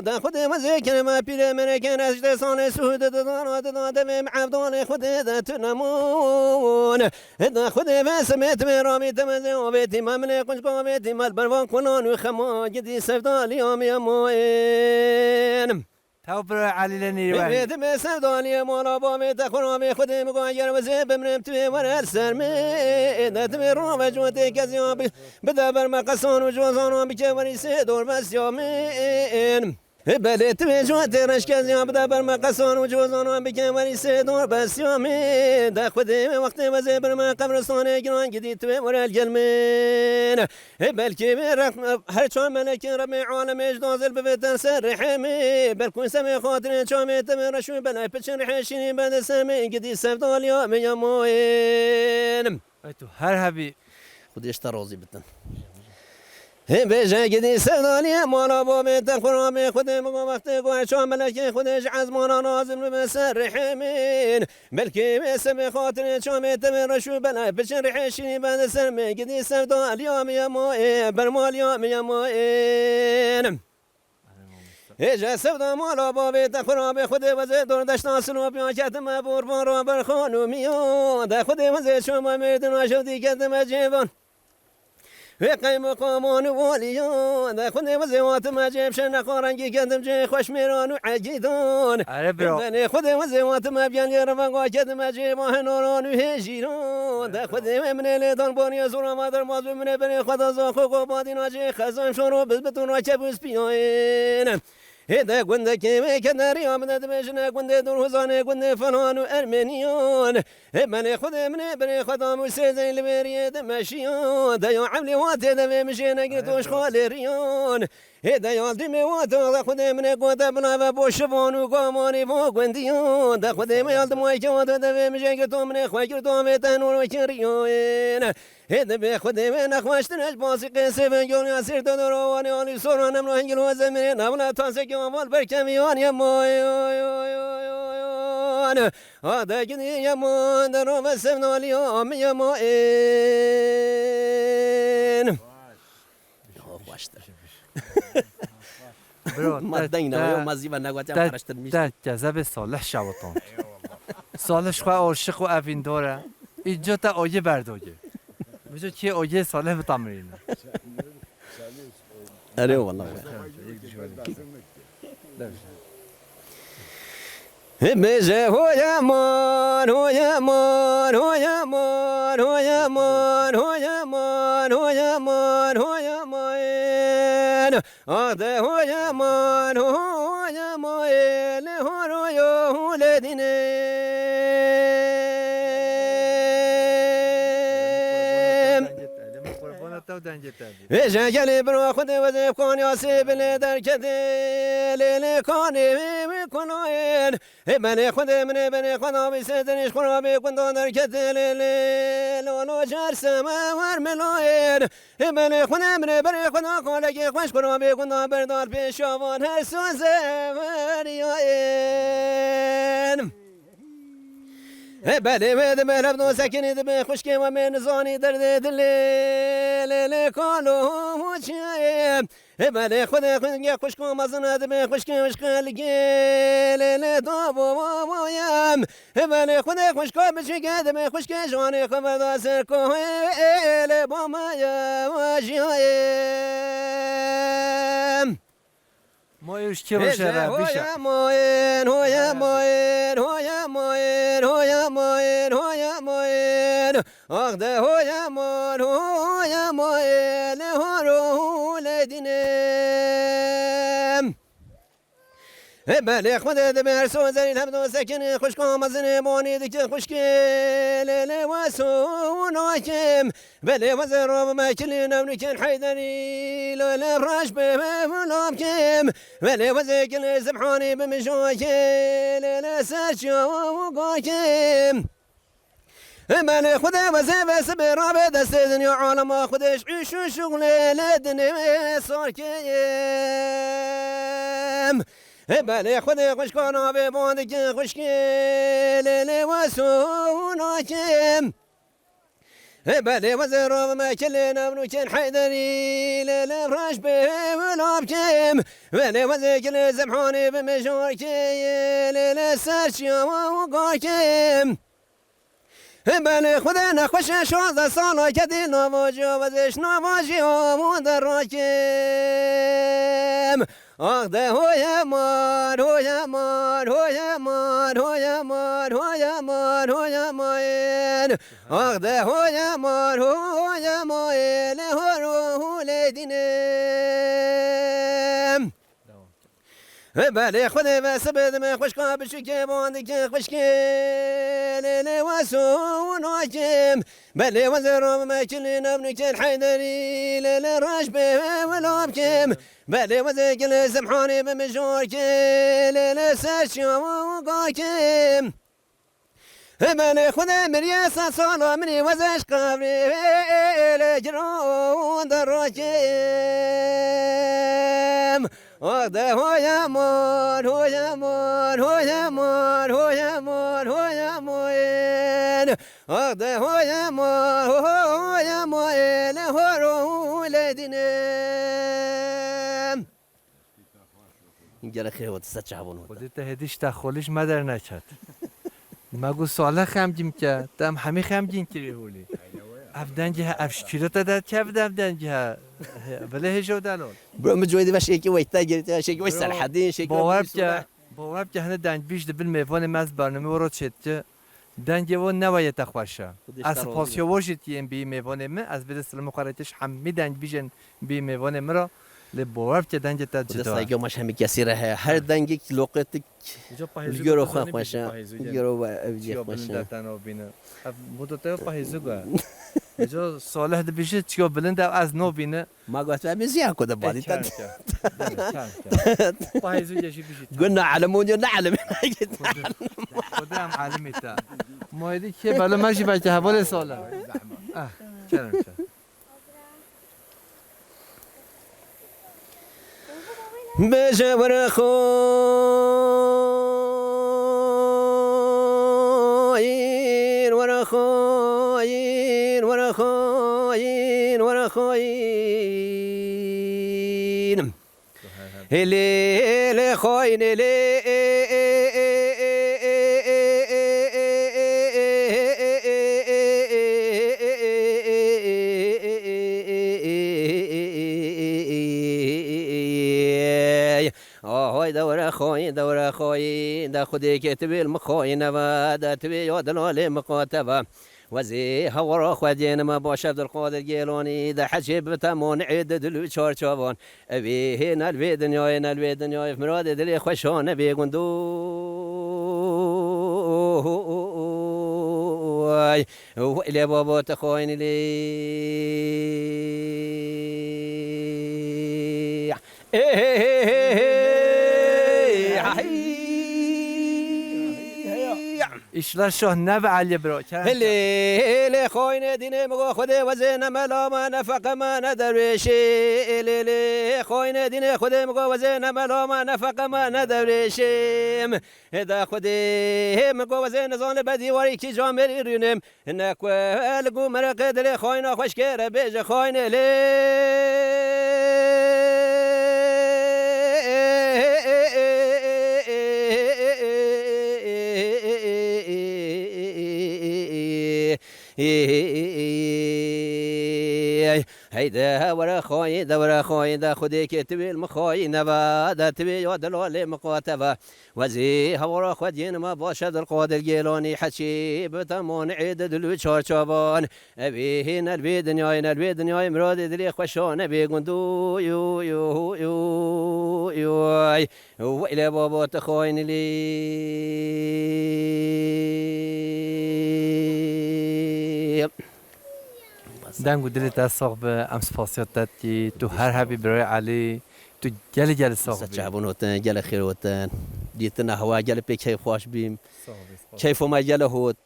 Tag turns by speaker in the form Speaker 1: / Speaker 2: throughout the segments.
Speaker 1: دا خود مزکن ما پیر من کن از دستان سود دادان دادم عبدان خود دا تنمون دا خود وسمت مرامی تمزه آبیتی ممن کنج قابیتی مال بروان کنان و خما جدی سفدالی آمی اموین
Speaker 2: تو برای علی لنیروان
Speaker 1: بیت می سفدالی مالا با می تخرامی خود مگایر و زی بمرم توی ورد سرمی دت می رو و جوتی کسی آبی بده بر مقصان و جوزان آبی که وریسی دور بس یامین بله توی جوتی رش کسی آبی ده بر مقصان و جوزان آبی که وریسی دور بس یامین ده خودی وقتی و زی بر مقبرستان گران گدی توی ورد گلمین بلکه هر چون ملک رب عالم اجدازل بفتن سر رحمی بلکن سمی خاطر چامی تمی رشوی بلای پچن رحشینی بند سمی گدی سفدال یا میاموین
Speaker 2: تو هر هبی
Speaker 1: خودش ترازی بتن بیجه گدی سفدالی مالا با بیتن خرامی خودی مگو وقتی گوه چون ملک خودش عزمانا نازم بسر رحمین بلکه سمی خاطر چامی تمی رشوی بلای پچن رحشینی بند سمی گدی سفدال یا میاموین برمال یا میاموین ایجا سفدا مالا با بیت خراب خود وزه دور دشتان سنو بیاکت مبور بارا بر خانومیان ده خود وزه شما میدن آشودی کتم جیبان قیم قامان والیان ده خود وزه واتم جیب شن خارنگی کتم جی خوش میران و عجیدان
Speaker 2: برو
Speaker 1: خود وزه واتم بیان یرفقا کتم جیبان نوران و هجیران ده خود من لیدان بانی زورا مادر مازو من بنی خدا زاخو قبادی ناجی خزان شروع بزبتون راکه بوز بیاین هدا گنده که کناری آمده بشنه گنده دروزانه گنده فلان و ارمنیان من خود من بر خدا موسیزی لبریه دمشیان دیا عملی واته دم مشی نگرتوش خالریان هدا یالدی می واته خود من گوده بنا و بوشوان و گامانی و گندیان ده خود من یالد موی که واته دم مشی گرتو من خواه گرتو میتن و کریان هدا به خود من نخواشتنش باسی قصه و گونی سرت دروانی آلی سرانم رو هنگل و زمین نبلا تاسه که اول برکمیان یا مایان آده گنی یا مان در رو بسمنالی آمی یا ماین خواشتر مدین و مزیبا نگوتیم پرشتر میشه
Speaker 2: در جذب صالح شواتان صالح خواه عاشق و اوین داره اینجا تا آیه برداگه میشه که آیه صالح به تمرین
Speaker 1: اره والله بجه هویمان هویمان هویمان هویمان هویمان هویمان هویمان آده هویمان هویمان هرویو هولدینه ایجا گلی برو خود وزیب کن یا سیبلی در کتی لیلی کانی میکنوین بنی خود منی بنی خدا بیسیدنیش خرابی کندان در کتی لیلی لولو جرسم ور ملوین بنی خود منی بنی خدا کالگی خوش خرابی کندان بردار پیشوان هر سوزه وریاین بله بده مهرب دو سکنی دبی خوشکی و من زانی درد دلی کالو چیم بله خود خوشکو مزنه دبی خوشکی وشکلگی لیلی دابو بایم بله خود خوشکو بچگی دبی خوشکی جوانی خبر سر کوهی با مایم واجیم
Speaker 2: ما ایش که باشه را بیشه
Speaker 1: هویا موین هویا موین هویا موین هویا موین هویا موین آخ ده هویا موین هویا موین هرو لدینم بله خود ده بر سوزری هم دو سکن خوش کامزن بانی دیگه خوشگل و ناکم بله وزر رو مکلی نملکن حیدری لاله راش به ملام کم بله وزر کل زبحانی بمشاکل لسرچا و قاکم بله خدا وزر بس برابه دست دنیا عالم خودش عیش و شغل لدنی سارکم بله خود خوش کنه به باند که خوشگل و سوناکم بلي وزير ما كلنا ونوكن حيدري للفراش به ولابكم بلي وزير كل زمحوني بمشوركي للسرشيا وقاكم بلي خذنا خوش شوز صالة كدي نواجه وزيش نواجه ومدركم أخذ هو يا مار هو يا مار هو يا مار هو يا مار هو يا مار هو يا ماين أخذ هو يا مار هو يا ماين هو لدينم بله خود بس بدم خوش کاب شکی باندی خوش کل واسو ناجم بله وزرم مکل نبنکل حیدری لراش به ولابکم بله وزکل زمحانی بمجور کل لسشیا وقاکم بله خود مریاس سالا منی وزش قبری لجرون دراکم أخذ هو يا مار هو يا مار هو يا مار هو يا مار هو يا موين أخذ هو يا مار هو يا موين هو لدينم اینجا خیلی وقت سچابون
Speaker 2: خودت هدیش تخولیش مادر نشد مگو ساله خمجیم که تام همی خمجین کری هولی افدانجها افشکیلت داد که افدانجها بله هجو دالون
Speaker 1: برام جویدی باشه که وقتا گرفته باشه که وقت الحدين شيء
Speaker 2: باور که هنده دنج بیش دبل میوان ماز برنامه ورود شد که دنج و نوایت خوشه از پاسیو وجدیم بی میوان من از بده سلام قراتش همی دنج بیشن بی میوان مرا لباور که دنج تا جدا
Speaker 1: دستایی مش همی کثیره هر دنگی لقطی یورو خواه باشه یورو اوجی باشه
Speaker 2: مدت پاییزگاه جو ساله دبیشه چیو بلند از نو بینه
Speaker 1: ما قلت مزيان كده بادي
Speaker 2: پاییزو جشی بیشی
Speaker 1: قلنا علمون نعلم
Speaker 2: خدام عالمی تا ما یدی که بالا ماشي بچه حوال ساله چرا
Speaker 1: بجبر خوين ورا خوين ورا خوين ورا خوين اللي خوين دورة خوين دورة خوين دا خدي كتبي المخوين دا تبي يودلولي مقاتبة وزي هورا خدين ما باش عبد القادر جيلوني دا حجب تمون عيد دلو شار شابون ابي هنا البي دنيا مراد دلي خوشون ابي قندو وإلى بابا تخوين لي
Speaker 2: işler şah ne Ali bro
Speaker 1: اللي خوين ديني مغو خدي وزين ملا ما نفق ما ندريشي اللي خوين ديني خدي مغو وزين ملا ما نفق ما ندريشي اذا خدي مغو وزين زون بدي وري كي جامري رينم انك والقو مرق دلي خوين خوش كير بيج خوين لي هيدا ورا خوي دورا خوي دا خدي كتبي المخوي نبا دا تبي ودلولي مقاتبة وزي هورا خدين ما باشد القود الجيلوني حشي بتمون عيد دلو شار شابان ابي هنا البي دنياي مراد دلي خوشون ابي قندو يو يو يو يو وإلى بابا تخوين لي
Speaker 2: دنگو دلت از صاحب امس پاسیات دادی تو هر حبی برای علی تو جل صاحب
Speaker 1: شعبون هوتن جل خير هوتن ديتنا هوا جل بيك هي خوش بيم كيف ما جل هوت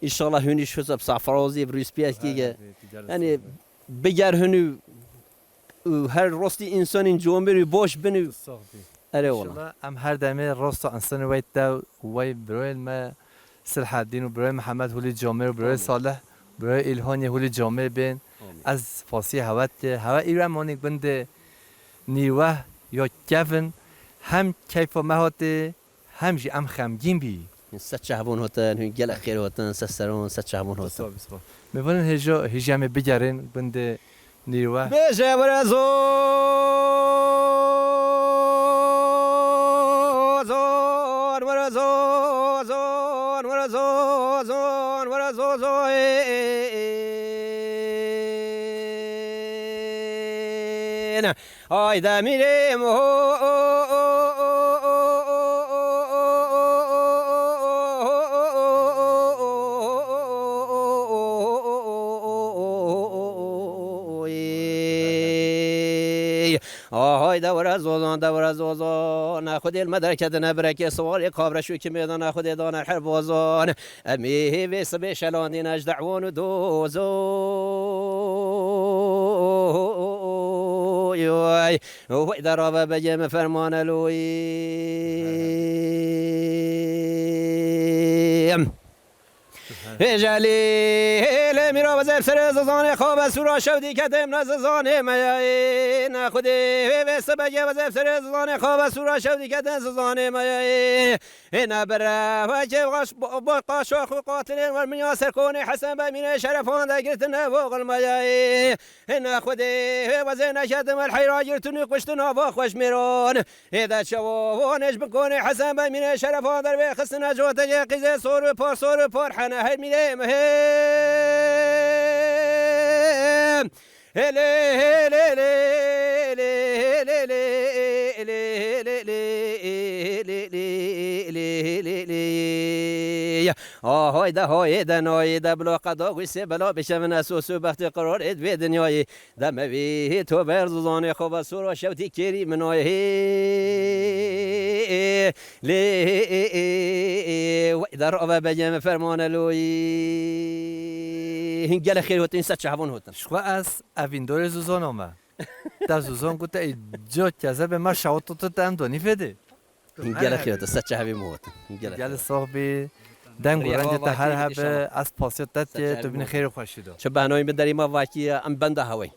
Speaker 1: ان شاء الله هني شو زب صفروزي بروس بياس كي يعني بجار هنو هر راستی انسان جوامری باش بنو اره والله
Speaker 2: ام هر دمه راست انسان وایت دا وای برای ما صلاح الدین و برای محمد هولی جامر و برای صالح برای الهانی هول جامعه بین از فاسی هوا ایران مانک بنده نیروه یا کفن هم کیف و مهاته هم جی ام خمگین بی
Speaker 1: ست شهبون هاتن هن گل خیر هاتن سرون ست شهبون هاتن
Speaker 2: می‌بینن هجا هم بگرن بنده نیروه
Speaker 1: بشه برزو زون ورزو زون ورزو زون ورزو زو آی دمیریم آهای دور زوزان خودی المدرکه نبرک سوال قابر شو که میدان خودی دان حربوزان امی ویس بشلانی نجدعون دوزو یوی و در رابع بجم فرمان لوی جلی میرا وزیر سر زانه خواب سورا شودی کدم نزانه میای نخودی وست بگه وزیر سر زانه خواب سورا شودی کدم زانه میای نبره و که با قاشق قاتل و من یاسر کنه حسن بمینه شرفان دگرت نوغل میای نخودی وزیر نشدم الحیرا جرتونی قشتنا با خوش میرون اذا شوانش بکنه حسن بمینه شرفان در بخست نجوت قیزه سور پر حنه میرم آهای ده های دنای ده بلا قدا گوشه بلا بشم نسوس و بخت قرار اد به دنیای دم وی تو برزوزان خوب سورا شوتی کری منای لی و در آب بجم فرمان لوی هنگل خیر هوتین ست شهبون هوتن
Speaker 2: شخوا از اویندور زوزان آمه در زوزان گوته ای جا کزه به ما شاوت تو تم دونی فده
Speaker 1: هنگل خیر هوتن ست شهبی موتن
Speaker 2: هنگل صاحبی دنگ رنج تا هر هب از پاسیت تت تو بین خیر خوشیدو
Speaker 1: چه بهنامی بدری ما واقعی ام بنده هوای